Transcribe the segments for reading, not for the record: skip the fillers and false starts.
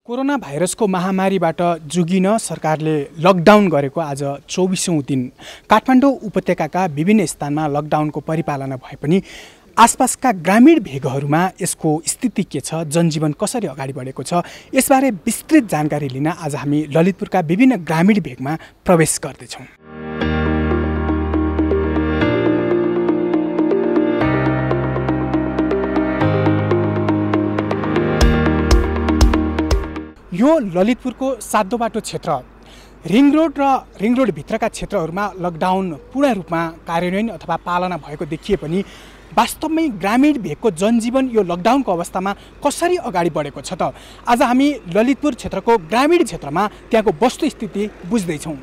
Corona भाइरसको महामारीबाट जोगिन सरकारले लकडाउन गरेको आज 24औं दिन काठमाडौँ उपत्यकाका विभिन्न स्थानमा लकडाउनको परिपालना भए पनि आसपासका ग्रामीण भेगहरूमा यसको स्थिति के छ, जनजीवन कसरी अगाडि बढेको छ, यसबारे विस्तृत जानकारी लिन आज हामी ललितपुरका विभिन्न ग्रामीण भेगमा प्रवेश गर्दैछौँ। यो ललितपुरको सातो बाटो क्षेत्र रिङ रोड र रिङ रोड भित्रका क्षेत्रहरूमा लकडाउन पूर्ण रूपमा कार्यान्वयन अथवा पालना भएको देखिए पनि वास्तवमै ग्रामीण भेगको जनजीवन यो लकडाउनको अवस्थामा कसरी अगाडि बढेको छ त आज हामी ललितपुर क्षेत्रको ग्रामीण क्षेत्रमा त्यहाँको वस्तुस्थिति बुझ्दैछौँ।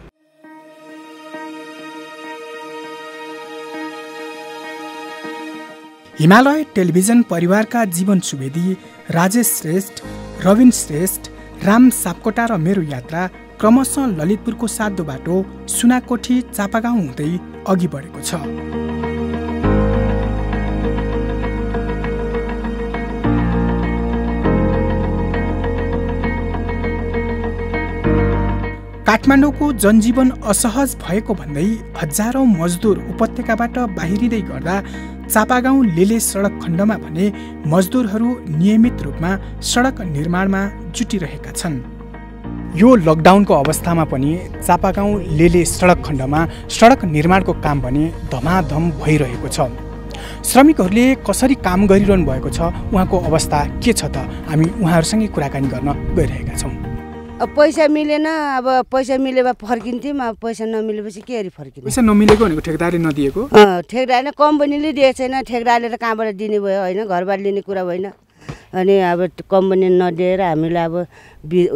हिमालय टेलिभिजन परिवारका जीवन सुवेदी राजेश श्रेष्ठ, रविन श्रेष्ठ, राम सापकोटा र मेरो यात्रा क्रमशः ललितपुरको सातो बाटो सुनाकोठी चापागाउँ हुँदै अघि बढेको छ। काठमाडौँको जनजीवन असहज भएको भन्दै हजारौं मजदुर उपत्यकाबाट बाहिरिँदै गर्दा चापागाउँ लेले सडक खण्डमा भने मजदुरहरू नियमित रूपमा सडक निर्माणमा जुटिरहेका छन्। यो लकडाउनको अवस्थामा पनि चापागाउँ लेले सडक खण्डमा सडक निर्माणको काम भने धमाधम भइरहेको छ। श्रमिकहरूले कसरी काम गरिरहनु भएको छ, उहाँको अवस्था के छ त हामी उहाँहरूसँगै कुराकानी गर्न गइरहेका छौँ। अब पैसा मिलेन, अब पैसा मिलेमा फर्किन्थ्यौँ, अब पैसा नमिलेपछि के गरी फर्किने? पैसा नमिलेको भनेको ठेकदारले नदिएको? ठेकदारले कम्पनीले दिएको छैन, ठेकदारले त कहाँबाट दिने भयो होइन, घरबाट लिने कुरा होइन। अनि अब कम्पनी नदिएर हामीलाई अब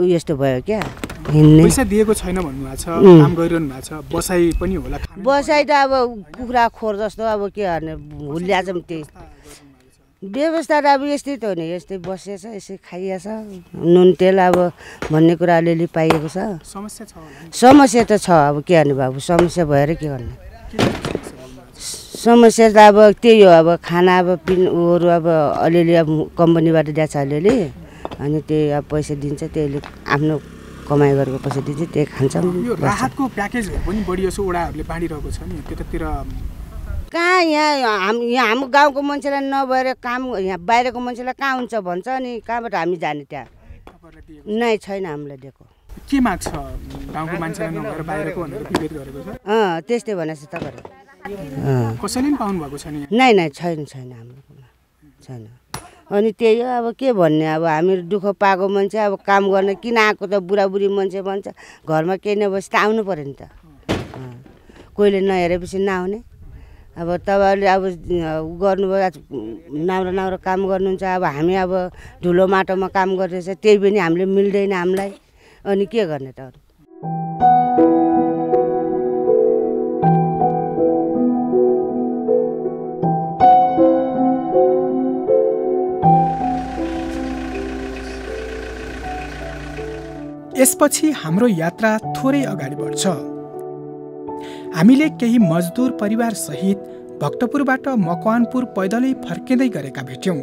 यस्तो भयो क्या हिँड्ने। पैसा दिएको छैन भन्नुभएको छ, काम गरिरहनु भएको छ, बसाइ पनि होला? बसाइ त अब कुखुरा खोर जस्तो अब के गर्ने, भुलिया छ त्यही व्यवस्था त अब यस्तै त हो नि, यस्तै बसेछ, यसै खाइएछ, नुन तेल अब भन्ने कुरा अलिअलि पाइएको छ। समस्या छ होला? समस्या त छ, अब के गर्ने बाबु, समस्या भएर के गर्ने? समस्या त अब त्यही हो, अब खाना अब पिनहरू अब अलिअलि अब कम्पनीबाट दिएको छ अलिअलि, अनि त्यही अब पैसा दिन्छ, त्यहीले आफ्नो कमाइ गरेको पैसा दिन्छ, त्यही खान्छौँ। यो राहतको प्याकेजहरू पनि बढी जसो वडाहरूले बाँडिरहेको छ नि, त्यतातिर कहाँ यहाँ हाम्रो गाउँको मान्छेलाई नभएर काम यहाँ बाहिरको मान्छेलाई कहाँ हुन्छ भन्छ, अनि कहाँबाट हामी जाने? त्यहाँ नै छैन हामीलाई दिएको। के माग्छ गाउँको मान्छेलाई नभएर बाहिरको भनेर विभेद गरेको छ? त्यस्तै भनेछ त गरे। कसैले पनि पाउनु भएको छ नि? नै छैन हाम्रोमा छैन। अनि त्यही हो, अब के भन्ने, अब हामी दुःख पाएको मान्छे, अब काम गर्न किन आएको त, बुढाबुढी मान्छे भन्छ, घरमा केही नबसी त आउनु पऱ्यो नि त। कोहीले नहेरेपछि नआउने। अब तपाईँहरूले अब गर्नुभयो, राम्रो काम गर्नुहुन्छ, अब हामी अब धुलो माटोमा काम गर्दैछ, त्यही पनि हामीले मिल्दैन हामीलाई, अनि के गर्ने त अरू? यसपछि हाम्रो यात्रा थोरै अगाडि बढ्छ। हामीले केही मजदुर परिवार सहित भक्तपुरबाट मकवानपुर पैदलै फर्किँदै गरेका भेट्यौँ।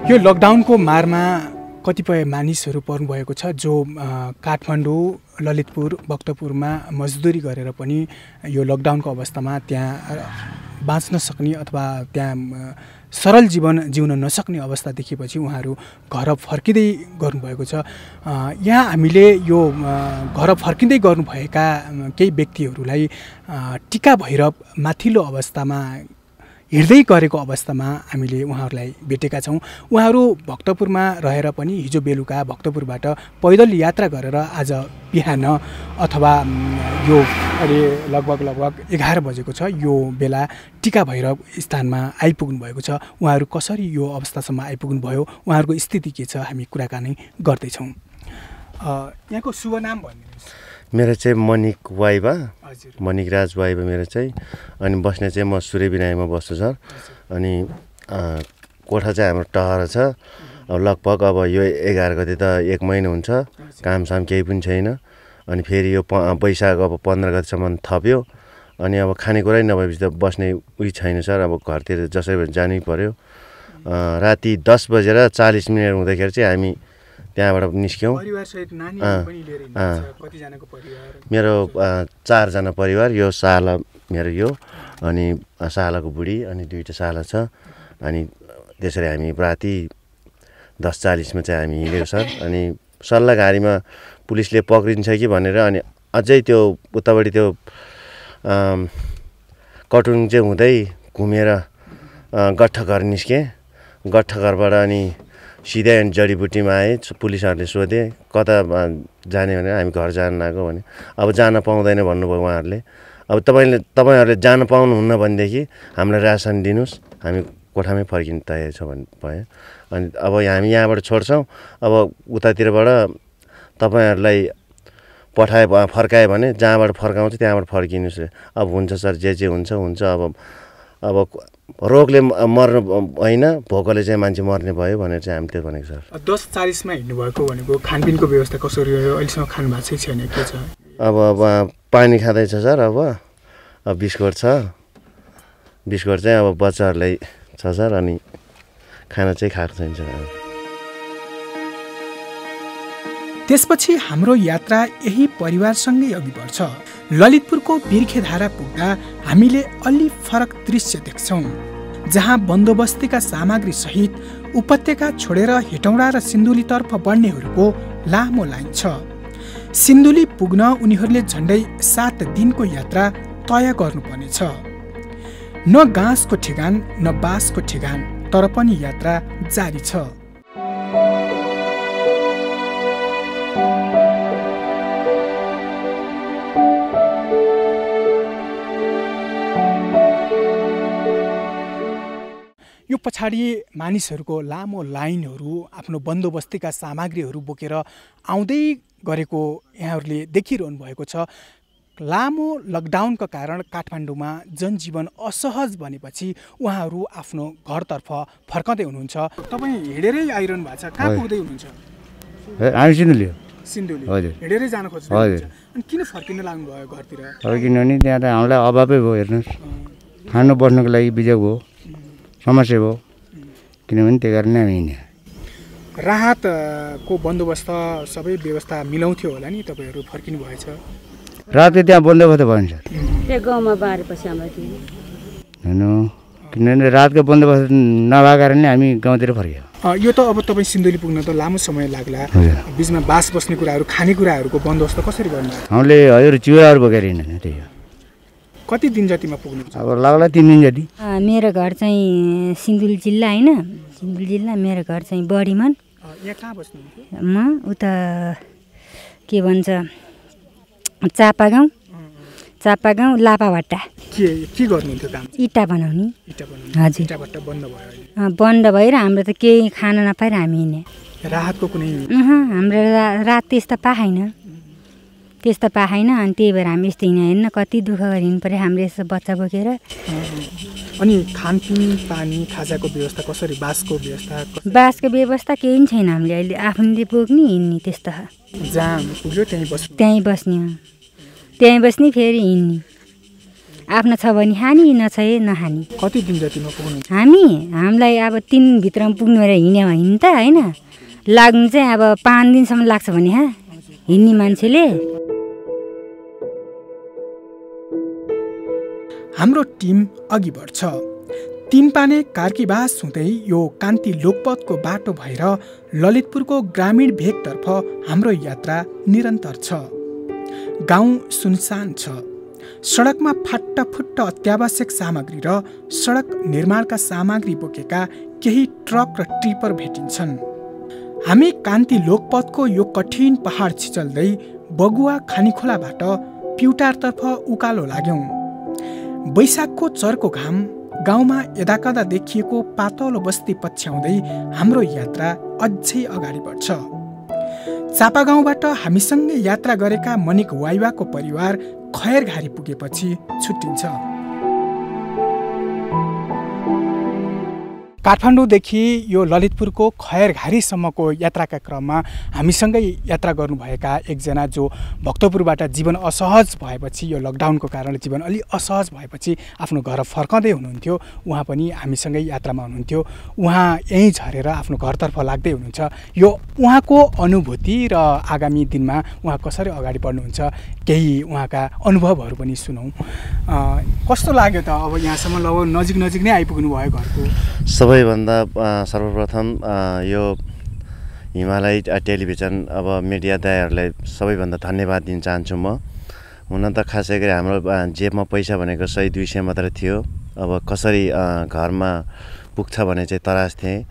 यो लकडाउनको मारमा कतिपय मानिसहरू पर्नुभएको छ जो काठमाडौँ, ललितपुर, भक्तपुरमा मजदुरी गरेर पनि यो लकडाउनको अवस्थामा त्यहाँ बाँच्न सक्ने अथवा त्यहाँ सरल जीवन जिउन नसक्ने अवस्था देखेपछि उहाँहरू घर फर्किँदै गर्नुभएको छ। यहाँ हामीले यो घर फर्किँदै गर्नुभएका केही व्यक्तिहरूलाई टिका भैरव माथिल्लो अवस्थामा हिँड्दै गरेको अवस्थामा हामीले उहाँहरूलाई भेटेका छौँ। उहाँहरू भक्तपुरमा रहेर पनि हिजो बेलुका भक्तपुरबाट पैदल यात्रा गरेर आज बिहान अथवा यो अहिले लगभग 11 बजेको छ, यो बेला टिका भैरव स्थानमा आइपुग्नु भएको छ। उहाँहरू कसरी यो अवस्थासम्म आइपुग्नु भयो, उहाँहरूको स्थिति के छ, हामी कुराकानी गर्दैछौँ। यहाँको शुभ नाम भन्नुहोस्। मेरो चाहिँ मनिक वाइबा, मनिक राज वाइबा मेरो चाहिँ। अनि बस्ने चाहिँ म सूर्य विनायकमा बस्छु सर। अनि कोठा चाहिँ हाम्रो टहर छ। अब लगभग अब यो 11 गते त 1 महिना हुन्छ, कामसाम केही पनि छैन। अनि फेरि यो वैशाख अब 15 गतिसम्म थप्यो अनि अब खानेकुरै नभएपछि त बस्ने उही छैन सर। अब घरतिर जसरी पनि जानै पर्यो। राति 10:40 हुँदाखेरि चाहिँ हामी त्यहाँबाट निस्क्यौँ। मेरो 4 जना परिवार, यो साला मेरो यो अनि सालाको बुढी अनि 2टा साला छ। अनि त्यसरी हामी राति 10:40 मा चाहिँ हामी हिँडेको सर। अनि सल्लाहघारीमा पुलिसले पक्रिन्छ कि भनेर अनि अझै त्यो उतापट्टि त्यो कटुङ चाहिँ हुँदै घुमेर गट्ठाघर निस्केँ। गट्ठाघरबाट अनि सिधै अनि जडीबुटीमा आएँ। पुलिसहरूले सोधे कता जाने भनेर हामी घर जान लागेको भने अब जान पाउँदैन भन्नुभयो उहाँहरूले। अब तपाईँहरूले जान पाउनुहुन्न भनेदेखि हामीलाई रासन दिनुहोस्, हामी कोठामै फर्किन तयार छ भन्नु भयो। अनि अब हामी यहाँबाट छोड्छौँ, अब उतातिरबाट तपाईँहरूलाई फर्कायो भने जहाँबाट फर्काउँछ त्यहाँबाट फर्किनुहोस् रे। अब हुन्छ सर, जे हुन्छ हुन्छ। अब रोगले मर्नु होइन, भोकले चाहिँ मान्छे मर्ने भयो भनेर चाहिँ हामी त्यो भनेको सर। 10:40 मा हिँड्नुभएको भनेको खानपिनको व्यवस्था कसरी हो? अहिलेसम्म खानु भएको छैन के छ? अब पानी खाँदैछ सर। अब बिस्कुट छ, बिस्कुट चाहिँ अब बच्चाहरूलाई छ सर। अनि खाना चाहिँ खाएको छैन सर। त्यसपछि हाम्रो यात्रा यही परिवारसँगै अघि बढ्छ। ललितपुरको बिर्खेधारा पुग्दा हामीले अलि फरक दृश्य देख्छौँ, जहाँ बन्दोबस्तीका सामग्री सहित उपत्यका छोडेर हेटौँडा र सिन्धुलीतर्फ बढ्नेहरूको लामो लाइन छ। सिन्धुली पुग्न उनीहरूले झन्डै 7 दिनको यात्रा तय गर्नुपर्नेछ। न घाँसको ठेगान न बाँसको ठेगान, तर पनि यात्रा जारी छ। यो पछाडि मानिसहरूको लामो लाइनहरू आफ्नो बन्दोबस्तीका सामग्रीहरू बोकेर आउँदै गरेको यहाँहरूले देखिरहनु भएको छ। लामो लकडाउनका कारण काठमाडौँमा जनजीवन असहज बनेपछि उहाँहरू आफ्नो घरतर्फ फर्कँदै हुनुहुन्छ। तपाईँ हिँडेरै आइरहनु भएको छ, कहाँ पुग्दै हुनुहुन्छ? हामी सिन्धुली। सिन्धुली हजुर, हिँडेरै जान खोज्नुहुन्छ। अनि किन फर्किन लाग्नुभयो घरतिर? किनभने त्यहाँ त हामीलाई अभावै भयो। हेर्नुहोस्, खानु बस्नुको लागि बिजोग हो, समस्या भयो। किनभने त्यही कारण हामी हिँड्यौँ। राहतको बन्दोबस्त सबै व्यवस्था मिलाउँथ्यो होला नि, तपाईँहरू फर्किनु भएछ? रातको त्यहाँ बन्दोबस्त भयो सर। त्यो गाउँमा बाँडेपछि हामीलाई होइन, किनभने रातको बन्दोबस्त नभएको कारणले हामी गाउँतिर फर्क्यौँ। यो त अब तपाईँ सिन्धुली पुग्न त लामो समय लाग्ला। बिचमा बास बस्ने कुराहरू, खानेकुराहरूको बन्दोबस्त कसरी गर्नु? हामीले हजुर चिउराहरू बोकेर हिँड्दैन। त्यही हो। कति दिन जतिमा पुग्नु? अब लाग्ला 3 दिन जति। मेरो घर चाहिँ सिन्धुली जिल्ला होइन, सिन्धुली जिल्ला। मेरो घर चाहिँ बढीमान। यहाँ कहाँ बस्नुहुन्थ्यो? म उता के भन्छ चापागाउँ लापाभट्टा। के गर्नुहुन्थ्यो काम? इँटा बनाउने। हजुर, इँटाभट्टा बन्द भयो? बन्द भएर हाम्रो त केही खाना नपाएर हामी हिँड्ने। राहतको कुनै? हाम्रो रात त्यस्तो पाएन। अनि त्यही भएर हामी यस्तो हिँड्न कति दुःख गरेर हिँड्नु पऱ्यो हाम्रो यस्तो बच्चा बोकेर। अनि खानपिन, पानी, खाजाको व्यवस्था कसरी? बासको व्यवस्था केही पनि छैन। हामीले अहिले आफूले बोक्ने हिँड्ने त्यस्तो। जहाँ पुग्यो त्यहीँ बस्ने फेरि हिँड्ने। आफ्नो छ भने खाने, नछ नखाने। कति दिन जतिमा पुग्नु? हामीलाई अब 3 भित्रमा पुग्नु भएर हिँड्यो भने त होइन, लाग्नु चाहिँ अब 5 दिनसम्म लाग्छ भने हिँड्ने मान्छेले। हाम्रो टिम अघि बढ्छ। 3 पाने कार्कीबास हुँदै यो कान्ति लोकपथको बाटो भएर ललितपुरको ग्रामीण भेगतर्फ हाम्रो यात्रा निरन्तर छ। गाउँ सुनसान छ। सडकमा फाट्टाफुट्टा अत्यावश्यक सामग्री र सडक निर्माणका सामग्री बोकेका केही ट्रक र टिपर भेटिन्छन्। हामी कान्ति लोकपथको यो कठिन पहाड छिचल्दै बगुवा खानीखोलाबाट प्युटारतर्फ उकालो लाग्यौँ। वैशाखको चर्को घाम गाउँमा यदाकदा देखिएको पातलो बस्ती पछ्याउँदै हाम्रो यात्रा अझै अगाडि बढ्छ। चापागाउँबाट हामीसँगै यात्रा गरेका मनिक वाइवाको परिवार खयरघारी पुगेपछि छुट्टिन्छ। काठमाडौँदेखि यो ललितपुरको खैरघारीसम्मको यात्राका क्रममा हामीसँगै यात्रा गर्नुभएका एकजना जो भक्तपुरबाट जीवन असहज भएपछि यो लकडाउनको कारणले जीवन अलि असहज भएपछि आफ्नो घर फर्कँदै हुनुहुन्थ्यो। उहाँ पनि हामीसँगै यात्रामा हुनुहुन्थ्यो। उहाँ यहीँ झरेर आफ्नो घरतर्फ लाग्दै हुनुहुन्छ। यो उहाँको अनुभूति र आगामी दिनमा उहाँ कसरी अगाडि बढ्नुहुन्छ केही उहाँका अनुभवहरू पनि सुनौँ। कस्तो लाग्यो त अब यहाँसम्म लगभग नजिक नै आइपुग्नु भयो घरको? सबैभन्दा सर्वप्रथम यो हिमालय टेलिभिजन अब मिडिया दाइहरूलाई सबैभन्दा धन्यवाद दिन चाहन्छु म। हुन त खासै गरी हाम्रो जेबमा पैसा भनेको 100-200 मात्र थियो। अब कसरी घरमा पुग्छ भने चाहिँ तरास थिएँ।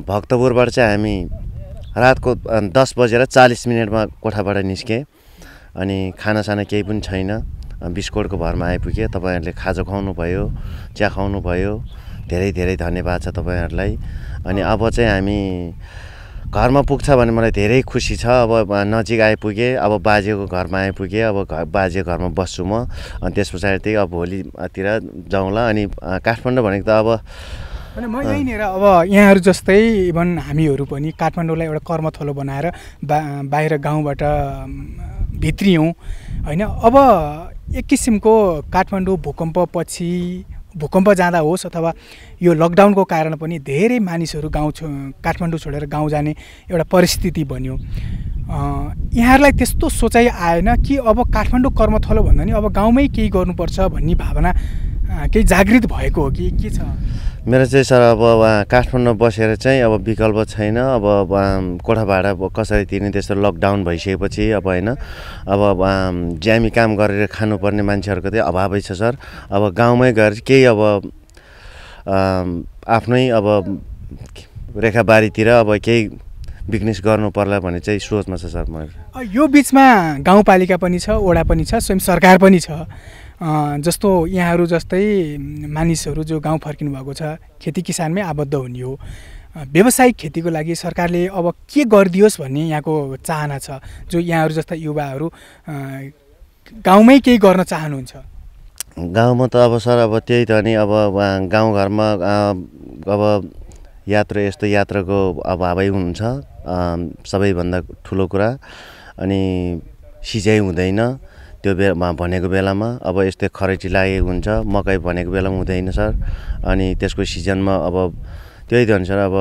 भक्तपुरबाट चाहिँ हामी रातको 10:40 कोठाबाट निस्केँ। अनि खानासाना केही पनि छैन, बिस्कुटको भरमा आइपुगेँ। तपाईँहरूले खाजा खुवाउनु भयो, चिया खुवाउनु भयो, धेरै धेरै धन्यवाद छ तपाईँहरूलाई। अनि अब चाहिँ हामी घरमा पुग्छ भने मलाई धेरै खुसी छ। अब नजिक आइपुगेँ, अब बाजेको घरमा आइपुगेँ। अब बाजे घरमा बस्छु म। अनि त्यस पछाडि अब भोलितिर जाउँला। अनि काठमाडौँ भनेको त अब म यहीँनिर अब यहाँहरू जस्तै इभन हामीहरू पनि काठमाडौँलाई एउटा कर्मथलो बनाएर बाहिर गाउँबाट भित्रियौँ होइन। अब एक किसिमको काठमाडौँ भूकम्पपछि भूकम्प जाँदा होस् अथवा यो लकडाउनको कारण पनि धेरै मानिसहरू काठमाडौँ छोडेर गाउँ जाने एउटा परिस्थिति बन्यो। यहाँहरूलाई त्यस्तो सोचाइ आएन कि अब काठमाडौँ कर्मथलो भन्दा नि अब गाउँमै केही गर्नुपर्छ भन्ने भावना केही जागृत भएको हो कि के छ? मेरो चाहिँ सर अब काठमाडौँ बसेर चाहिँ अब विकल्प छैन। अब कोठा भाडा कसरी तिर्ने त्यस्तो लकडाउन भइसकेपछि अब होइन। अब ज्यामी काम गरेर खानुपर्ने मान्छेहरूको चाहिँ अभावै छ सर। अब गाउँमै गएर केही अब आफ्नै अब रेखाबारीतिर अब केही बिजनेस गर्नु पर्ला भन्ने चाहिँ सोचमा छ सर म। यो बिचमा गाउँपालिका पनि छ, वडा पनि छ, स्वयं सरकार पनि छ। जस्तो यहाँहरू जस्तै मानिसहरू जो गाउँ फर्किनु भएको छ, खेती किसानमै आबद्ध हुने हो। व्यावसायिक खेतीको लागि सरकारले अब के गरिदियोस् भन्ने यहाँको चाहना छ? जो यहाँहरू जस्ता युवाहरू गाउँमै केही गर्न चाहनुहुन्छ। गाउँमा त अब सर अब त्यही त नि अब गाउँघरमा अब यस्तो यात्राको अभावै हुन्छ सबैभन्दा ठुलो कुरा। अनि सिँचाइ हुँदैन त्यो भनेको बेलामा। अब यस्तै खरेटी लागेको हुन्छ, मकै भनेको बेलामा हुँदैन सर। अनि त्यसको सिजनमा अब त्यही त अनुसार अब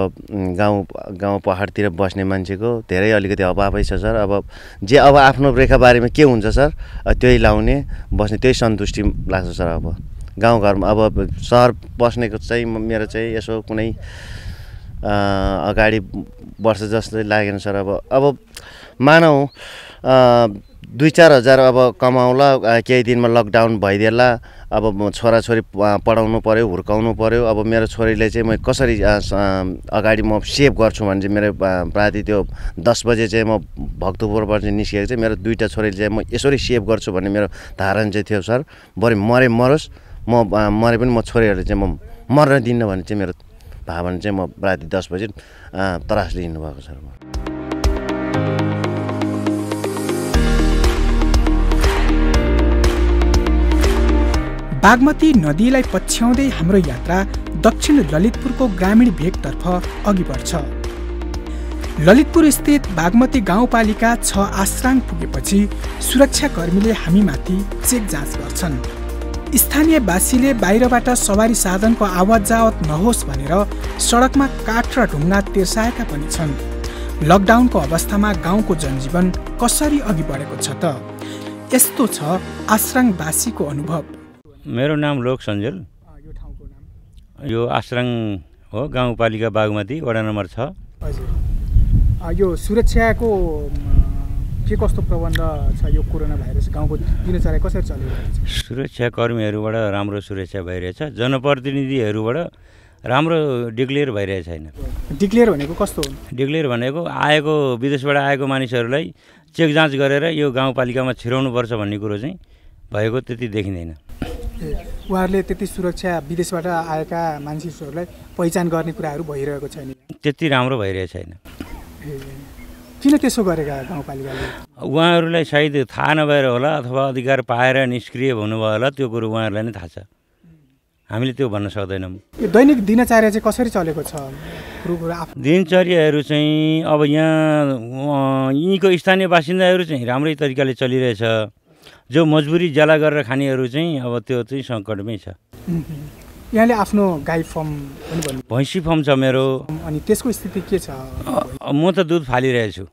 गाउँ पहाडतिर बस्ने मान्छेको धेरै अलिकति अभावै छ सर। अब अब आफ्नो रेखाबारीमा के हुन्छ सर त्यही लाउने बस्ने, त्यही सन्तुष्टि लाग्छ सर। अब गाउँघरमा अब सहर बस्नेको चाहिँ मेरो चाहिँ यसो कुनै अगाडि वर्ष जस्तै लागेन सर। अब मानौँ 2-4 हजार अब कमाउला, केही दिनमा लकडाउन भइदिएला। अब छोराछोरी पढाउनु पऱ्यो, हुर्काउनु पऱ्यो। अब मेरो छोरीले चाहिँ म कसरी अगाडि म सेभ गर्छु भने चाहिँ मेरो प्राति त्यो 10 बजे चाहिँ म भक्तपुरबाट चाहिँ निस्केको चाहिँ मेरो 2टा छोरीले चाहिँ म यसरी सेभ गर्छु भन्ने मेरो धारणा चाहिँ थियो सर। बरु मरोस्, म मरे पनि म छोरीहरूले चाहिँ म मर्न दिन्न भन्ने चाहिँ मेरो भावना चाहिँ म राति 10 बजे तरास लिनु भएको छ। बागमती नदीलाई पछ्याउँदै हाम्रो यात्रा दक्षिण ललितपुरको ग्रामीण भेगतर्फ अघि बढ्छ। ललितपुर स्थित बागमती गाउँपालिका 6 आश्राङ पुगेपछि सुरक्षाकर्मीले हामीमाथि चेक जाँच गर्छन्। स्थानीयवासीले बाहिरबाट सवारी साधनको आवत जावत नहोस् भनेर सडकमा काठ र ढुङ्गा तिर्साएका पनि छन्। लकडाउनको अवस्थामा गाउँको जनजीवन कसरी अघि बढेको छ त? यस्तो छ आश्राङवासीको अनुभव। मेरो नाम लोक सञ्जेल। यो ठाउँको नाम यो आश्राङ हो, गाउँपालिका बागमती, वडा नम्बर 6। हजुर। यो सुरक्षाको के कस्तो प्रबन्ध छ? यो कोरोना भाइरस गाउँको दिनचर्या कसरी चलिरहेको छ? सुरक्षाकर्मीहरूबाट राम्रो सुरक्षा भइरहेछ। जनप्रतिनिधिहरूबाट राम्रो डिक्लेयर भइरहेको छैन। डिक्लेयर भनेको कस्तो हो? डिक्लेयर भनेको आएको विदेशबाट आएको मानिसहरूलाई चेक जाँच गरेर यो गाउँपालिकामा छिराउनुपर्छ भन्ने कुरो चाहिँ भएको त्यति देखिँदैन। उहाँहरूले त्यति सुरक्षा विदेशबाट आएका मानिसहरूलाई पहिचान गर्ने कुराहरू भइरहेको छैन। त्यति राम्रो भइरहेको छैन। किन त्यसो गरेका गाउँपालिकाले? उहाँहरूलाई सायद थाहा नभएर होला अथवा अधिकार पाएर निष्क्रिय हुनुभयो होला, त्यो कुरो उहाँहरूलाई नै थाहा छ। हामीले त्यो भन्न सक्दैनौँ। यो दैनिक दिनचर्या चाहिँ कसरी चलेको छ? दिनचर्याहरू चाहिँ अब यहीँको स्थानीय बासिन्दाहरू चाहिँ राम्रै तरिकाले चलिरहेछ। जो मजबुरी ज्याला गरेर खानेहरू चाहिँ अब त्यो चाहिँ सङ्कटमै छ। यहाँले आफ्नो गाई फर्म पनि भन्नु, भैँसी फर्म छ मेरो। अनि त्यसको स्थिति के छ? म त दुध फालिरहेछु,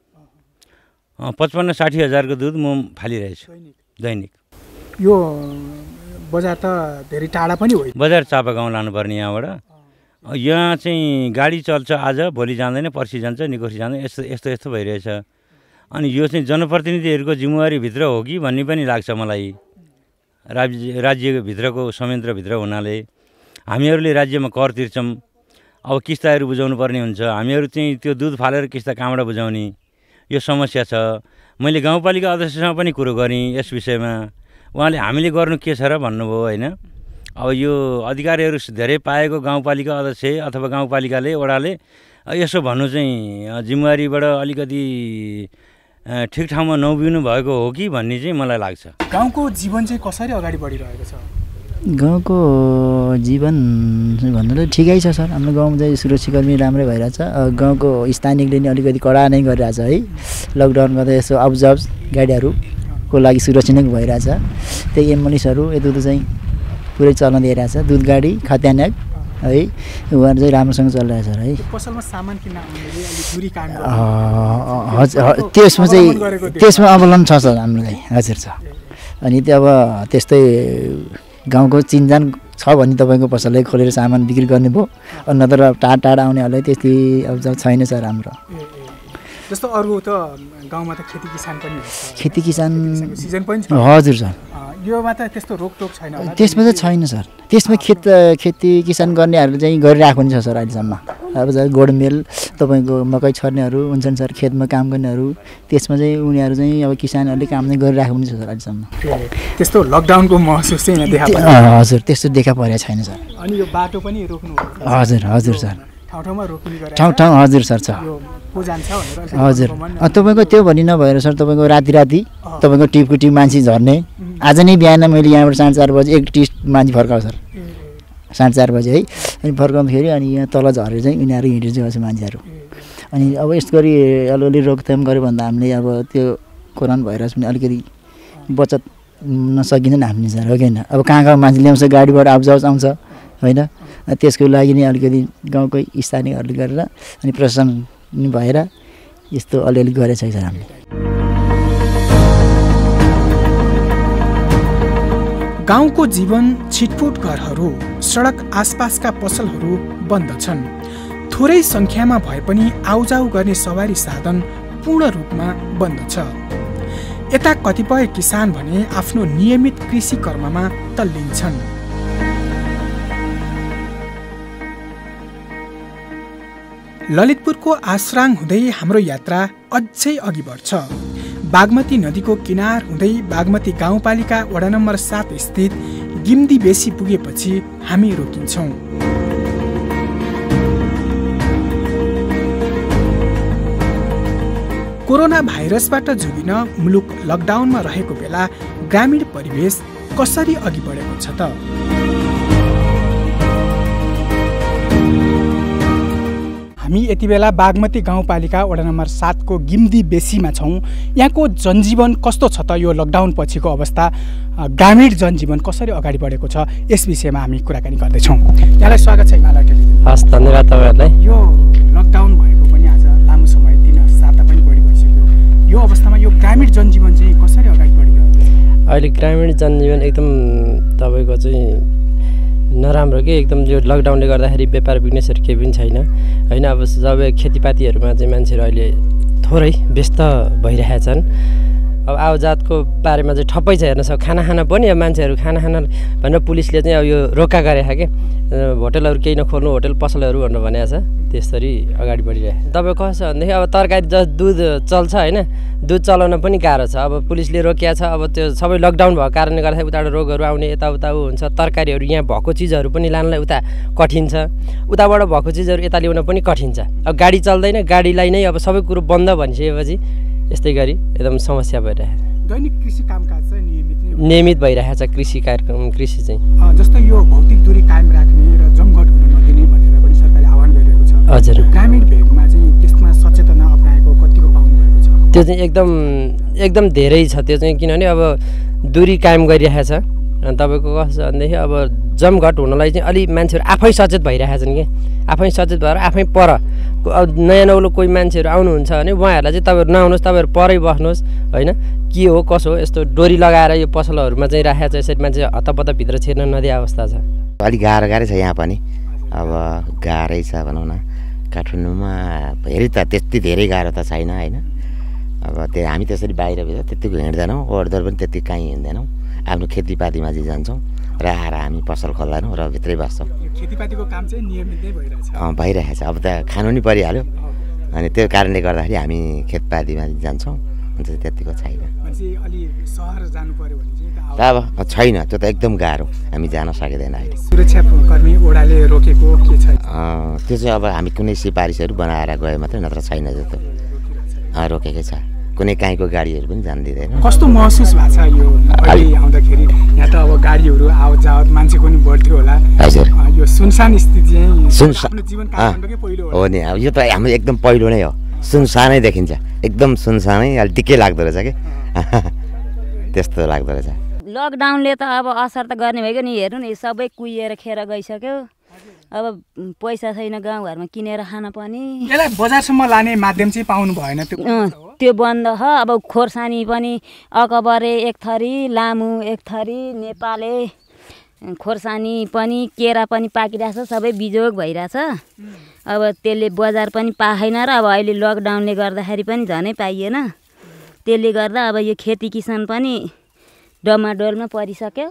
55-60 हजारको दुध म फालिरहेछु दैनिक। यो बजार त धेरै टाढा पनि होइन, बजार चापागाउँ लानुपर्ने यहाँबाट। यहाँ चाहिँ गाडी चल्छ, आज भोलि जाँदैन, पर्सि जान्छ, निकोर्सि जाँदैन, यस्तो यस्तो भइरहेछ। अनि यो चाहिँ जनप्रतिनिधिहरूको जिम्मेवारीभित्र हो कि भन्ने पनि लाग्छ मलाई। राज्यभित्रको संयन्त्रभित्र हुनाले हामीहरूले राज्यमा कर तिर्छौँ, अब किस्ताहरू बुझाउनु पर्ने हुन्छ। हामीहरू चाहिँ त्यो दुध फालेर किस्ता कहाँबाट बुझाउने, यो समस्या छ। मैले गाउँपालिका अध्यक्षसँग पनि कुरो गरेँ यस विषयमा। उहाँले हामीले गर्नु के छ र भन्नुभयो होइन। अब यो अधिकारीहरू धेरै पाएको गाउँपालिका अध्यक्ष अथवा गाउँपालिकाले वडाले यसो भन्नु चाहिँ जिम्मेवारीबाट अलिकति ठिक ठाउँमा नउभिनु भएको हो कि भन्ने चाहिँ मलाई लाग्छ। गाउँको जीवन चाहिँ कसरी अगाडि बढिरहेको छ? गाउँको जीवन भन्नुलाई ठिकै छ सर। हाम्रो गाउँमा चाहिँ सुरक्षाकर्मी राम्रै भइरहेछ। गाउँको स्थानीयले नि अलिकति कडा नै गरिरहेछ है। लकडाउन गर्दा यसो अब्जर्भ गाडीहरूको लागि सुरक्षा नै भइरहेछ। त्यही एम्बुलेन्सहरू यता चाहिँ पुरै चल्न दिइरहेछ। दुध गाडी, खाद्यान्न है, उहाँहरू चाहिँ राम्रोसँग चलिरहेछ है। पसलमा सामान किन्न आउनेले अलि दूरी काम हजुर, त्यसमा अवलम्बन छ सर हाम्रो चाहिँ। हजुर छ। अनि त्यो अब त्यस्तै गाउँको चिनजान छ भने तपाईँको पसललाई खोलेर सामान बिक्री गर्ने भयो। नत्र टाढा टाढा आउनेहरूलाई त्यति अब छैन सर हाम्रो। जस्तो अरू त गाउँमा त खेती किसान पनि हुन्छ, खेती किसान सिजन पनि छ। हजुर सर। योमा त त्यस्तो रोकटोक छैन होला? त्यसमा चाहिँ छैन सर। त्यसमा खेती किसान गर्नेहरूले चाहिँ गरिरहेको नि छ सर अहिलेसम्म। अब गोडमेल तपाईँको मकै छर्नेहरू हुन्छन् सर, खेतमा काम गर्नेहरू, त्यसमा चाहिँ उनीहरू चाहिँ अब किसानहरूले काम नै गरिरहेको पनि छ सर अहिलेसम्म। त्यस्तो लकडाउनको महसुस चाहिँ यहाँ देखा परेन? हजुर, त्यस्तो देखा परेको छैन सर। अनि यो बाटो पनि रोक्नु? हजुर हजुर सर, ठाउँ रोक्ने गरेर ठाउँ हजुर सर छ। हजुर, तपाईँको त्यो भनी नभएर सर तपाईँको राति तपाईँको टिपको टिप मान्छे झर्ने। आज नै बिहान मैले यहाँबाट 4:30 बजे एक टिप मान्छे फर्काउँछ सर, 4:30 बजे है। अनि फर्काउँदाखेरि अनि यहाँ तल झरेर चाहिँ उनीहरू हिँडेर जान्छ मान्छेहरू। अनि अब यस्तो गरी अलिअलि रोकथाम गऱ्यो भन्दा हामीले अब त्यो कोरोना भाइरस पनि अलिकति बचत नसकिँदैन हामीले सर, हो कि होइन? अब कहाँ मान्छे ल्याउँछ, गाडीबाट आउजाउ आउँछ होइन। त्यसको लागि नै अलिकति गाउँकै स्थानीयहरूले गरेर अनि प्रशासन भएर यस्तो अलिअलि गरेछ सर हामीले। गाउँको जीवन छिटफुट घरहरू, सडक आसपासका पसलहरू बन्द छन्। थोरै सङ्ख्यामा भए पनि आउजाउ गर्ने सवारी साधन पूर्ण रूपमा बन्द छ। यता कतिपय किसान भने आफ्नो नियमित कृषि कर्ममा तल्लिन्छन्। ललितपुरको आश्राङ हुँदै हाम्रो यात्रा अझै अघि बढ्छ। बागमती नदीको किनार हुँदै बागमती गाउँपालिका वडा नम्बर 7 स्थित गिम्दी बेसी पुगेपछि हामी रोकिन्छौँ। कोरोना भाइरसबाट जोगिन मुलुक लकडाउनमा रहेको बेला ग्रामीण परिवेश कसरी अघि बढेको छ त? हामी यति बेला बागमती गाउँपालिका वडा नम्बर 7 को गिम्दी बेसीमा छौँ। यहाँको जनजीवन कस्तो छ त? यो लकडाउन पछिको अवस्था, ग्रामीण जनजीवन कसरी अगाडि बढेको छ, यस विषयमा हामी कुराकानी गर्दैछौँ। यहाँलाई स्वागत छ हिमालय टेलिभिजन। हस्, धन्यवाद तपाईँहरूलाई। यो लकडाउन भएको पनि आज लामो समय 3 साता पनि बढी भइसक्यो। यो अवस्थामा यो ग्रामीण जनजीवन चाहिँ कसरी अगाडि बढिरहेको छ? अहिले ग्रामीण जनजीवन एकदम तपाईँको चाहिँ नराम्रो के, एकदम यो लकडाउनले गर्दाखेरि व्यापार बिजनेसहरू केही पनि छैन होइन। अब जब खेतीपातीहरूमा चाहिँ मान्छेहरू अहिले थोरै व्यस्त भइरहेका छन्। अब आवजातको बारेमा चाहिँ ठप्पै छ। हेर्नुहोस्, खाना खान पनि अब मान्छेहरू खाना खान भनेर पुलिसले चाहिँ अब यो रोका गरेको छ कि होटलहरू केही नखोल्नु, होटल पसलहरू भनेर भनेको छ। त्यसरी अगाडि बढिरहेको। तपाईँ कस्तो छ भनेदेखि अब तरकारी दुध चल्छ होइन, दुध चलाउन पनि गाह्रो छ। अब पुलिसले रोकिया छ। अब त्यो सबै लकडाउन भएको कारणले गर्दाखेरि उताबाट रोगहरू आउने यताउता हुन्छ। तरकारीहरू यहाँ भएको चिजहरू पनि लानलाई उता कठिन छ, उताबाट भएको चिजहरू यता ल्याउन पनि कठिन छ। अब गाडी चल्दैन, गाडीलाई नै अब सबै कुरो बन्द भनिसकेपछि यस्तै गरी एकदम समस्या भइरहेको छ। दैनिक कृषि कामकाज चाहिँ नियमित भइरहेको छ कृषि कार्यक्रम कृषि चाहिँ। जस्तो यो भौतिक दूरी कायम राख्ने र जमघट हुन नदिने भनेर पनि सरकारले आह्वान गरिरहेको छ। हजुर। ग्रामीण भेगमा चाहिँ त्यसमा सचेतना अपनाएको कतिको पाउनु भएको छ? त्यो चाहिँ एकदम धेरै छ त्यो चाहिँ, किनभने अब दूरी कायम गरिरहेको छ। अनि तपाईँको कस्तो छ भनेदेखि अब जमघट हुनलाई चाहिँ अलि मान्छेहरू आफै सचेत भइरहेका छन् कि, आफै सचेत भएर आफै पर अब नयाँ नौलो कोही मान्छेहरू आउनुहुन्छ भने उहाँहरूलाई चाहिँ तपाईँहरू नआउनुहोस्, तपाईँहरू परै बस्नुहोस् होइन, के हो कसो हो यस्तो डोरी लगाएर यो पसलहरूमा चाहिँ राखेको छ, यसरी मान्छे हतपतभित्र छिर्न नदिए अवस्था छ। अलिक गाह्रै छ यहाँ पनि, अब गाह्रै छ भनौँ न। काठमाडौँमा हेरी त त्यति धेरै गाह्रो त छैन होइन। अब त्यो हामी त्यसरी बाहिरभित्र त्यतिको हिँड्दैनौँ, ओहोरदोहोर पनि त्यति कहीँ हिँड्दैनौँ, आफ्नो खेतीपातीमा चाहिँ जान्छौँ र आएर हामी पसल खोल्दैनौँ र भित्रै बस्छौँ। खेतीपातीको काम चाहिँ नियमित नै भइरहेछ? भइरहेछ, अब त खानु नि परिहाल्यो अनि त्यो कारणले गर्दाखेरि हामी खेतपातीमा जान्छौँ, हुन्छ त्यतिको छैन। अलि सहर जानु पर्यो भने चाहिँ अब छैन, त्यो त एकदम गाह्रो, हामी जान सकिँदैन अहिले। सुरक्षाकर्मी ओडाले रोकेको के छ? त्यो चाहिँ अब हामी कुनै सिफारिसहरू बनाएर गए मात्रै, नत्र छैन जस्तो रोकेकै छ। कुनै काहीँको गाडीहरू पनि जान दिँदैन। कस्तो महसुस भएको छ यो अहिले आउँदाखेरि? यहाँ त अब गाडीहरू आवत जावत मान्छेको नि बढ्थ्यो होला। हजुर। यो सुनसान स्थिति चाहिँ आफ्नो जीवन काठमाडौँकै पहिलो हो नि। अब यो त हाम्रो एकदम पहिलो नै हो, सुनसानै देखिन्छ, एकदम सुनसानै, अलि दिक्कै लाग्दो रहेछ कि त्यस्तो लाग्दो रहेछ। लकडाउनले त अब असर त गर्ने भइगयो नि। हेर्नु नि सबै कुहिएर खेर गइसक्यो। अब पैसा छैन गाउँघरमा किनेर खान पनि। यसलाई बजारसम्म लाने माध्यम चाहिँ पाउनु भएन? त्यो बन्द छ। अब खोर्सानी पनि अकबरे एक थरी, लामु एक थरी, नेपाले खोर्सानी पनि, केरा पनि पाकिरहेछ, सबै बिजोग भइरहेछ। अब त्यसले बजार पनि पाएन र अब अहिले लकडाउनले गर्दाखेरि पनि झनै पाइएन। त्यसले गर्दा अब यो खेती किसान पनि डमाडोलमा परिसक्यो।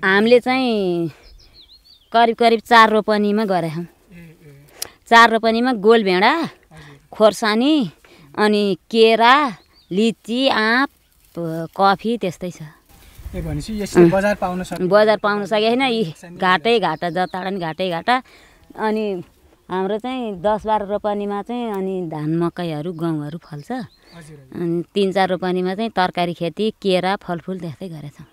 हामीले चाहिँ करिब 4 रोपनीमा गरेछौँ। 4 रोपनीमा गोलभेडा, खोर्सानी अनि केरा, लिची, आँप, कफी त्यस्तै छ। बजार पाउन सकेको छैन। यी घाटै घाटा, जताडा नि घाटै घाटा। अनि हाम्रो चाहिँ 10-12 रोपनीमा चाहिँ अनि धान मकैहरू गहुँहरू फल्छ। अनि 3-4 रोपनीमा चाहिँ तरकारी खेती, केरा, फलफुल त्यस्तै गरेछौँ।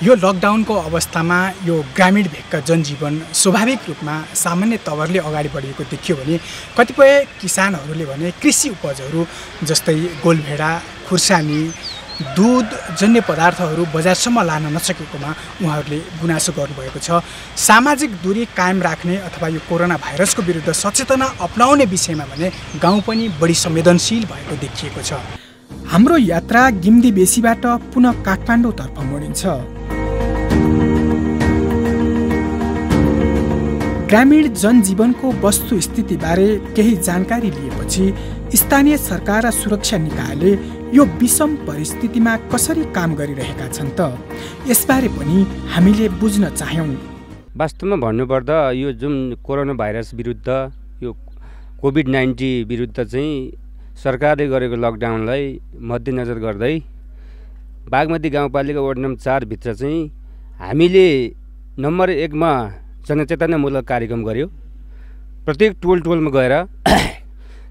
यो लकडाउनको अवस्थामा यो ग्रामीण भेगका जनजीवन स्वाभाविक रूपमा सामान्य तवरले अगाडि बढेको देखियो भने कतिपय किसानहरूले भने कृषि उपजहरू जस्तै गोलभेडा, खुर्सानी, दुध जन्य पदार्थहरू बजारसम्म लान नसकेकोमा उहाँहरूले गुनासो गर्नुभएको छ। सामाजिक दूरी कायम राख्ने अथवा यो कोरोना भाइरसको विरुद्ध सचेतना अपनाउने विषयमा भने गाउँ पनि बढी संवेदनशील भएको देखिएको छ। हाम्रो यात्रा गिम्दी बेसीबाट पुनः काठमाडौँतर्फ मोडिन्छ। ग्रामीण जनजीवनको वस्तुस्थितिबारे केही जानकारी लिएपछि स्थानीय सरकार र सुरक्षा निकायले यो विषम परिस्थितिमा कसरी काम गरिरहेका छन् त यसबारे पनि हामीले बुझ्न चाह्यौँ। वास्तवमा भन्नुपर्दा यो जुन कोरोना भाइरस विरुद्ध, यो कोभिड-19 विरुद्ध चाहिँ सरकारले गरेको लकडाउनलाई मध्यनजर गर्दै बागमती गाउँपालिका वार्ड नम्बर 4 भित्र चाहिँ हामीले नम्बर 1 मा जनचेतनामूलक कार्यक्रम गर्यो। प्रत्येक टोलमा गएर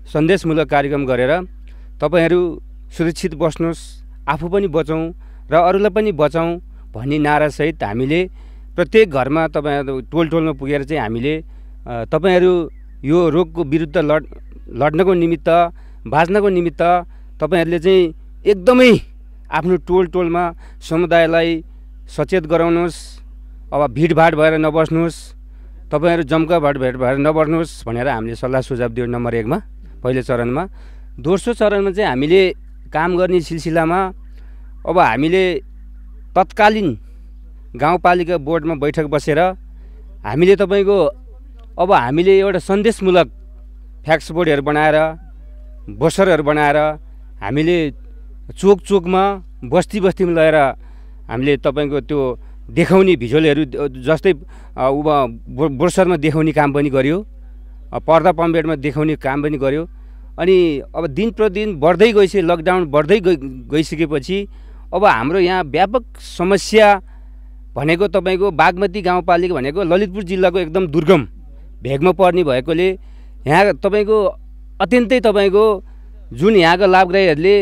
सन्देशमूलक कार्यक्रम गरेर तपाईहरू सुरक्षित बस्नुहोस्, आफू पनि बचौँ र अरूलाई पनि बचाउँ भन्ने नारासहित हामीले प्रत्येक घरमा तपाईहरू टोलमा पुगेर चाहिँ हामीले तपाईहरू यो रोगको विरुद्ध लड्नको निमित्त, बाँच्नको निमित्त तपाईहरूले चाहिँ एकदमै आफ्नो टोलमा समुदायलाई सचेत गराउनुहोस्। अब भिडभाड भएर नबस्नुहोस्, तपाईहरू जम्काभाट भएर नबस्नुहोस् भनेर हामीले सल्लाह सुझाव दियो नम्बर 1 मा पहिलो चरणमा। दोस्रो चरणमा चाहिँ हामीले काम गर्ने सिलसिलामा अब हामीले तत्कालीन गाउँपालिका बोर्डमा बैठक बसेर हामीले तपाईँको अब हामीले एउटा सन्देशमूलक फ्याक्स बोर्डहरू बनाएर, बोसरहरू बनाएर हामीले चोकमा बस्तीमा लगेर हामीले तपाईँको त्यो देखाउने भिजुअलहरू जस्तै बोर्सरमा देखाउने काम पनि गर्यो, पर्दा पम्पलेटमा देखाउने काम पनि गर्यो। अनि अब दिन प्रतिदिन बढ्दै गएपछि, लकडाउन बढ्दै गइसकेपछि अब हाम्रो यहाँ व्यापक समस्या भनेको तपाईँको बागमती गाउँपालिका भनेको ललितपुर जिल्लाको एकदम दुर्गम भेगमा पर्ने भएकोले यहाँ तपाईँको अत्यन्तै तपाईँको जुन यहाँका लाभग्राहीहरूले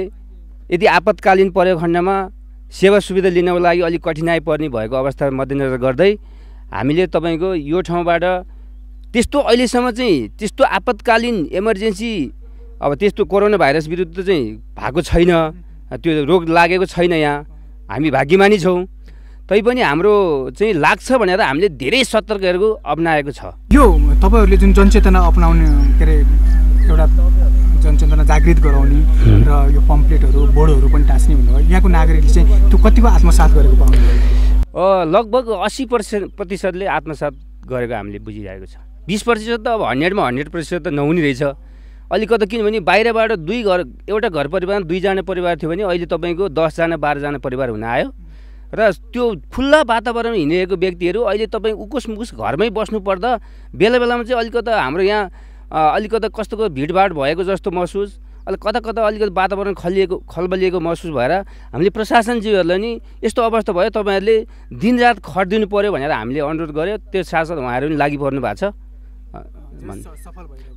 यदि आपतकालीन परेको खण्डमा सेवा सुविधा लिनको लागि अलिक कठिनाइ पर्ने भएको अवस्था मध्यनजर गर्दै हामीले तपाईँको यो ठाउँबाट त्यस्तो अहिलेसम्म चाहिँ त्यस्तो आपतकालीन इमर्जेन्सी अब त्यस्तो कोरोना भाइरस विरुद्ध चाहिँ भएको छैन, त्यो रोग लागेको छैन। यहाँ हामी भाग्यमानी छौँ। तैपनि हाम्रो चाहिँ लाग्छ भनेर हामीले धेरै सतर्कहरू अपनाएको छ। यो तपाईँहरूले जुन जनचेतना अपनाउने के अरे एउटा जनचेतना जागृत गराउने र यो पम्पलेटहरू बोर्डहरू पनि टाँस्ने भन्नुभयो, यहाँको नागरिकले चाहिँ त्यो कतिको आत्मसात गरेको पाउनुभयो? लगभग 80% आत्मसात गरेको हामीले बुझिरहेको छ। 20% त अब 100मा 100% त नहुने रहेछ। अलिकति किनभने बाहिरबाट एउटा घर परिवारमा 2 जना परिवार थियो भने अहिले तपाईँको 10 जना 12 जना परिवार हुन आयो र त्यो खुल्ला वातावरणमा हिँडेको व्यक्तिहरू अहिले तपाईँ उकुस मुकुस घरमै बस्नु पर्दा बेला बेलामा चाहिँ अलिकति हाम्रो यहाँ अलिकति कस्तो भिडभाड भएको जस्तो महसुस, अलिक कता कता अलिकति वातावरण खलबलिएको महसुस भएर हामीले प्रशासनजीहरूलाई नि यस्तो अवस्था भयो तपाईँहरूले दिनरात खटिदिनु पऱ्यो भनेर हामीले अनुरोध गऱ्यो। त्यो साथसाथ उहाँहरू पनि लागि पर्नु भएको छ,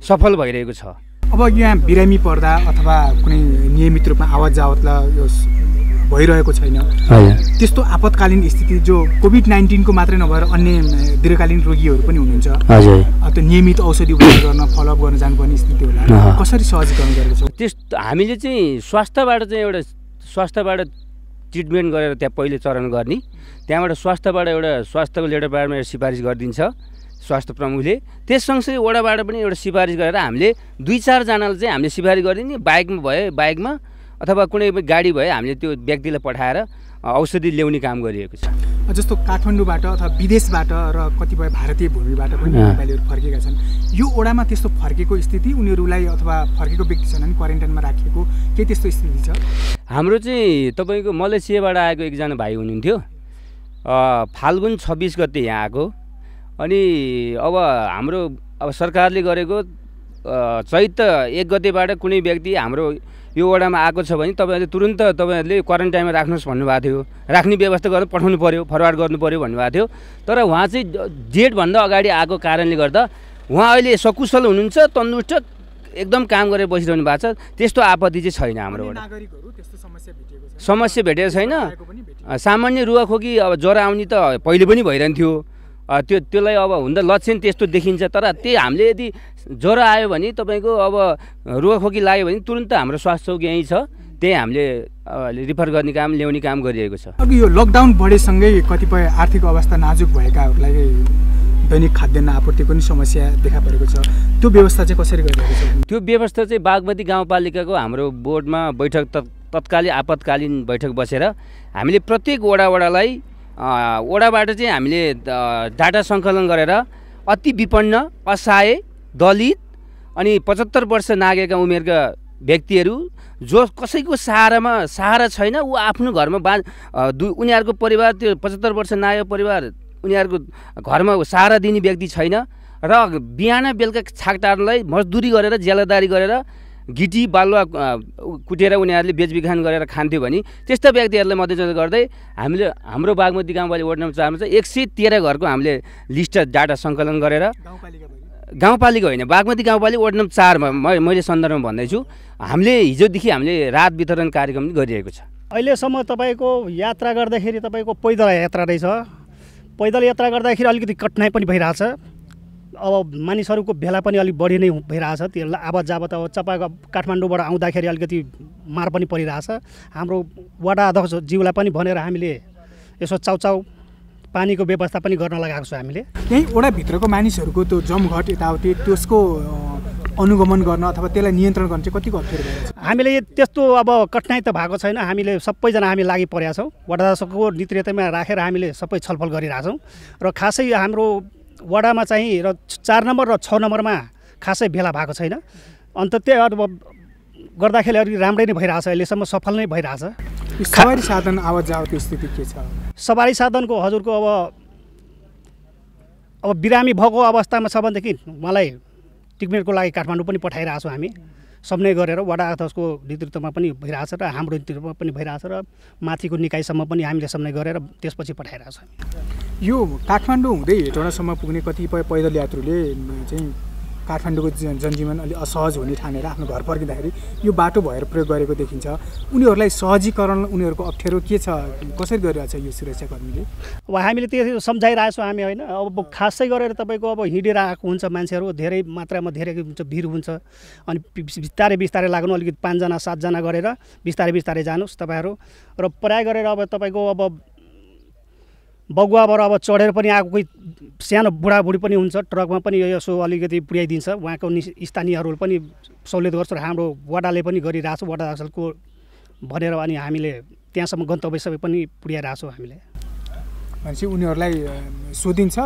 सफल भइरहेको छ। अब यहाँ बिरामी पर्दा अथवा कुनै नियमित रूपमा आवत जावतलाई यो भइरहेको छैन, त्यस्तो आपतकालीन स्थिति जो कोभिड-19 को मात्रै नभएर अन्य दीर्घकालीन रोगीहरू पनि हुनुहुन्छ, त्यो नियमित औषधि उपयोग गर्न फलोअप गर्न जानुपर्ने स्थिति होला, कसरी सहजीकरण गरेको छौँ? त्यस्तो हामीले चाहिँ स्वास्थ्यबाट ट्रिटमेन्ट गरेर त्यहाँ पहिले चरण गर्ने, त्यहाँबाट स्वास्थ्यबाट एउटा स्वास्थ्यको लेटर प्याडमा सिफारिस गरिदिन्छ स्वास्थ्य प्रमुखले। त्यस सँगसँगै वडाबाट पनि एउटा सिफारिस गरेर हामीले 2-4 जनालाई चाहिँ हामीले सिफारिस गरिदिने, बाइकमा अथवा कुनै गाडी भए हामीले त्यो व्यक्तिलाई पठाएर औषधि ल्याउने काम गरिएको छ। जस्तो काठमाडौँबाट अथवा विदेशबाट र कतिपय भारतीय भूमिबाट पनि नेपालीहरू फर्केका छन्, यो ओडामा त्यस्तो फर्केको स्थिति उनीहरूलाई अथवा फर्केको व्यक्ति छन् भने क्वारेन्टाइनमा राखिएको के त्यस्तो स्थिति छ? हाम्रो चाहिँ तपाईँको मलेसियाबाट आएको एकजना भाइ हुनुहुन्थ्यो, फाल्गुन 26 गते यहाँ आएको। अनि अब हाम्रो सरकारले गरेको चैत 1 गतेबाट कुनै व्यक्ति हाम्रो यो वडामा आएको छ भने तपाईँहरूले तुरुन्त तपाईँहरूले क्वारेन्टाइनमा राख्नुहोस् भन्नुभएको थियो, राख्ने व्यवस्था गरेर पठाउनु पऱ्यो, फरवार्ड गर्नु पऱ्यो भन्नुभएको थियो। तर उहाँ चाहिँ डेटभन्दा अगाडि आएको कारणले गर्दा उहाँ अहिले सकुशल हुनुहुन्छ, तन्दुरुस्त एकदम काम गरेर बसिरहनु भएको छ। त्यस्तो आपत्ति चाहिँ छैन हाम्रो वडा, समस्या भेटेको छैन। सामान्य रुवाखोकी अब ज्वरो आउने त पहिले पनि भइरहन्थ्यो, त्यसलाई अब हुँदा लक्षण त्यस्तो देखिन्छ। तर त्यही हामीले यदि ज्वरो आयो भने तपाईँको अब रुवाखोकी लाग्यो भने तुरुन्त हाम्रो स्वास्थ्य चौकी यहीँ छ, त्यही हामीले रिफर गर्ने काम ल्याउने काम गरिरहेको छ। अब यो लकडाउन बढेसँगै कतिपय आर्थिक अवस्था नाजुक भएकाहरूलाई दैनिक खाद्यान्न आपूर्तिको पनि समस्या देखा परेको छ, त्यो व्यवस्था चाहिँ कसरी गरिरहेको छ? त्यो व्यवस्था चाहिँ बागमती गाउँपालिकाको हाम्रो बोर्डमा बैठक तत्कालीन आपतकालीन बैठक बसेर हामीले प्रत्येक वडालाई वडाबाट चाहिँ हामीले डाटा सङ्कलन गरेर अति विपन्न, असहाय, दलित अनि 75 वर्ष नागेका उमेरका व्यक्तिहरू जो कसैको सहारा छैन, ऊ आफ्नो घरमा उनीहरूको परिवार त्यो 75 वर्ष नागेको परिवार उनीहरूको घरमा सहारा दिने व्यक्ति छैन र बिहान बेलुका छाक टार्नलाई मजदुरी गरेर ज्यालादारी गरेर गिटी बालुवा कुटेर उनीहरूले बेचबिखान गरेर खान्थ्यो भने त्यस्ता व्यक्तिहरूलाई मध्यनजर गर्दै हामीले हाम्रो बागमती गाउँपालिका वार्ड नम्बर 4 मा चाहिँ 113 घरको हामीले लिस्ट डाटा सङ्कलन गरेर गाउँपालिका होइन बागमती गाउँपालिका वार्ड नम्बर 4 मा मैले सन्दर्भमा भन्दैछु, हामीले हिजोदेखि हामीले रात वितरण कार्यक्रम गरिरहेको छ। अहिलेसम्म तपाईँको यात्रा गर्दाखेरि तपाईँको पैदल यात्रा रहेछ, पैदल यात्रा गर्दाखेरि अलिकति कठिनाइ पनि भइरहेछ। अब मानिसहरूको भेला पनि अलिक बढी नै भइरहेछ, त्यो आवत जावत अब काठमाडौँबाट आउँदाखेरि अलिकति मार पनि परिरहेछ। हाम्रो वडा अध्यक्षज्यूलाई पनि भनेर हामीले यसो चाउचाउ पानीको व्यवस्था पनि गर्न लगाएको छ। हामीले यही वडाभित्रको मानिसहरूको त्यो जमघट यताउति त्यसको अनुगमन गर्न अथवा त्यसलाई नियन्त्रण गर्न चाहिँ कतिको अप्ठ्यारो भएको छ? हामीले त्यस्तो अब कठिनाइ त भएको छैन, हामीले सबैजना हामी लागि परेका छौँ। वडा अध्यक्षको नेतृत्वमा राखेर हामीले सबै छलफल गरिरहेछौँ र खासै हाम्रो वडामा चाहिँ र 4 नम्बर र 6 नम्बरमा खासै भेला भएको छैन। अन्त त्यो गर्दाखेरि अलिक राम्रै नै भइरहेछ, अहिलेसम्म सफल नै भइरहेछ। सवारी साधन आवत जावतको स्थिति के छ? सवारी साधनको हजुरको अब बिरामी भएको अवस्थामा छ भनेदेखि मलाई ट्रिटमेन्टको लागि काठमाडौँ पनि पठाइरहेछौँ हामी। सबनै गरेर वडा अध्यक्षको नेतृत्वमा पनि भइरहेछ र हाम्रो नेतृत्वमा पनि भइरहेछ र माथिको निकायसम्म पनि हामीले सबनै गरेर त्यसपछि पठाइरहेछ। यो काठमाडौँ हुँदै हेटौँडासम्म पुग्ने कतिपय पैदल यात्रुले चाहिँ काठमाडौँको जनजीवन अलि असहज हुने ठानेर आफ्नो घर फर्किँदाखेरि यो बाटो भएर प्रयोग गरेको देखिन्छ। उनीहरूलाई सहजीकरण उनीहरूको अप्ठ्यारो के छ, कसरी गरिरहेछ यो सुरक्षाकर्मीले? अब हामीले त्यो सम्झाइरहेछौँ हामी होइन। अब खासै गरेर तपाईँको अब हिँडेर आएको हुन्छ मान्छेहरू, धेरै मात्रामा धेरै हुन्छ, भिड हुन्छ। अनि बिस्तारै बिस्तारै लाग्नु, अलिकति 5 जना 7 जना गरेर बिस्तारै बिस्तारै जानुहोस् तपाईँहरू। र प्राय गरेर अब तपाईँको अब बगुवाबाट अब चढेर पनि आएको कोही सानो बुढाबुढी पनि हुन्छ, ट्रकमा पनि यसो अलिकति पुर्याइदिन्छ। उहाँको स्थानीयहरूले पनि सहुलियत गर्छ र हाम्रो वडाले पनि गरिरहेछ, वडा अध्यक्षको भनेर अनि हामीले त्यहाँसम्म गन्तव्यसम्म पनि पुर्याइरहेछौँ हामीले। भनेपछि उनीहरूलाई सोधिन्छ,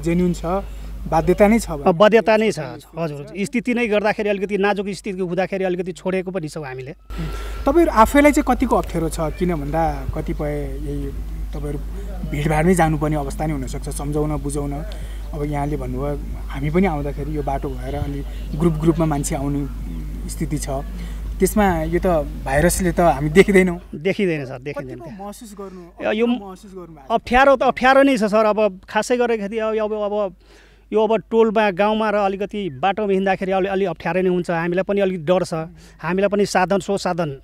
जेन्युन छ, बाध्यता नै छ? बाध्यता नै छ हजुर। स्थिति नै गर्दाखेरि अलिकति नाजुक स्थिति हुँदाखेरि अलिकति छोडेको पनि छौँ हामीले। तपाईँहरू आफैलाई चाहिँ कतिको अप्ठ्यारो छ? किन भन्दा कतिपय यही तपाईँहरू भिडभाडमै जानुपर्ने अवस्था नै हुनसक्छ, सम्झाउन बुझाउन। अब यहाँले भन्नुभयो हामी पनि आउँदाखेरि यो बाटो भएर अनि ग्रुपमा मान्छे आउने स्थिति छ, त्यसमा यो त भाइरसले त हामी देखिँदैन सर, देखिँदैन। महसुस गर्नु अप्ठ्यारो नै छ सर। अब खासै गरेदेखि अब यो अब टोलमा गाउँमा र अलिकति बाटोमा हिँड्दाखेरि अलि अप्ठ्यारो नै हुन्छ। हामीलाई पनि अलिकति डर छ, हामीलाई पनि साधन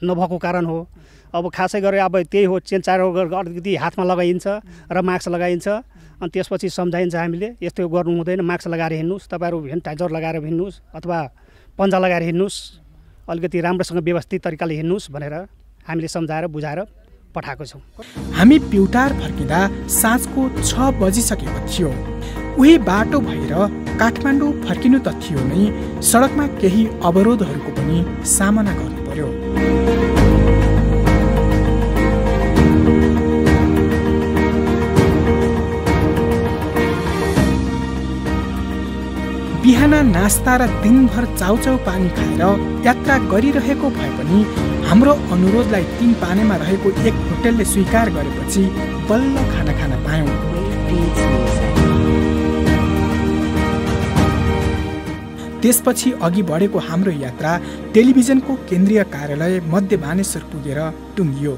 नभएको कारण हो। अब खासै गरेर अब त्यही हो, चेनचारो अलिकति हातमा लगाइन्छ र मास्क लगाइन्छ। अनि त्यसपछि सम्झाइन्छ हामीले यस्तो गर्नु हुँदैन, मास्क लगाएर हिँड्नुहोस्, तपाईँहरू हेन्ड लगाएर हिँड्नुहोस् अथवा पन्जा लगाएर हिँड्नुहोस्, अलिकति राम्रोसँग व्यवस्थित तरिकाले हिँड्नुहोस् भनेर हामीले सम्झाएर बुझाएर पठाएको छौँ। हामी प्युटार फर्किँदा साँझको 6 बजिसकेको थियो। उही बाटो भएर काठमाडौँ फर्किनु त थियो नै, सडकमा केही अवरोधहरूको पनि सामना गर्नु पर्यो। बिहान नास्ता र दिनभर चाउचाउ पानी खाएर यात्रा गरिरहेको भए पनि हाम्रो अनुरोधलाई 3 पानेमा रहेको एक होटलले स्वीकार गरेपछि बल्ल खाना खान पायौँ। त्यसपछि अघि बढेको हाम्रो यात्रा टेलिभिजनको केन्द्रीय कार्यालय मध्य बानेश्वर पुगेर टुङ्गियो।